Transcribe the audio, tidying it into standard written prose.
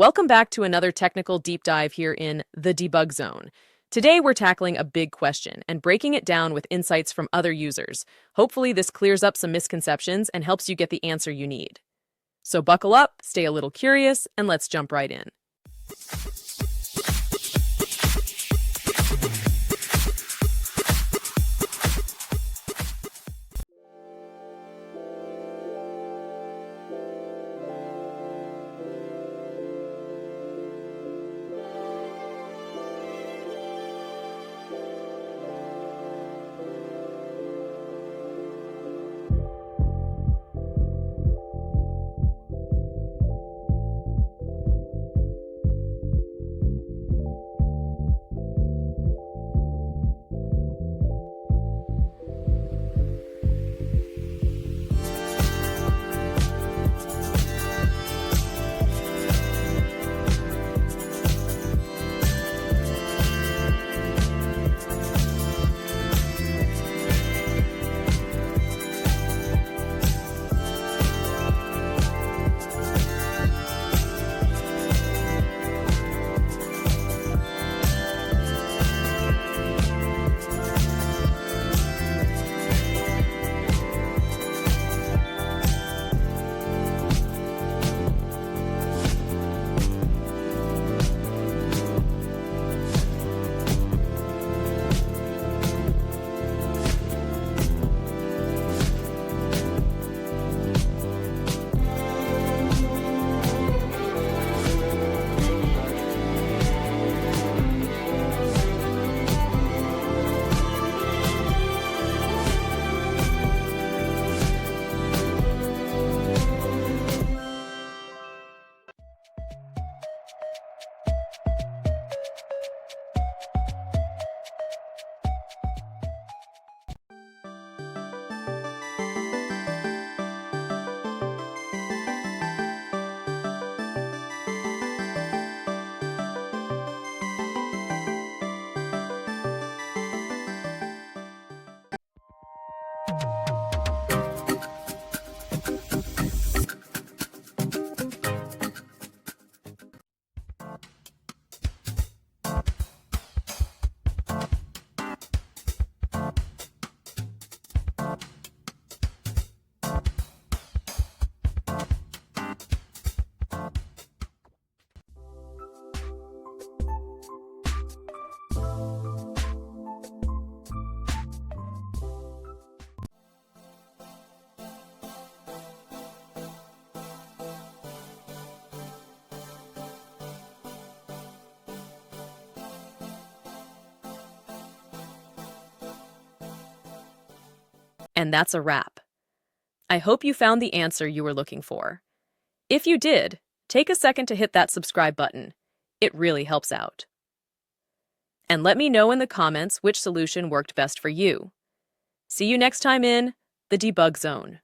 Welcome back to another technical deep dive here in the debug zone. Today we're tackling a big question and breaking it down with insights from other users. Hopefully this clears up some misconceptions and helps you get the answer you need. So buckle up, stay a little curious, and let's jump right in. And that's a wrap. I hope you found the answer you were looking for. If you did, take a second to hit that subscribe button. It really helps out. And let me know in the comments which solution worked best for you. See you next time in the debug zone.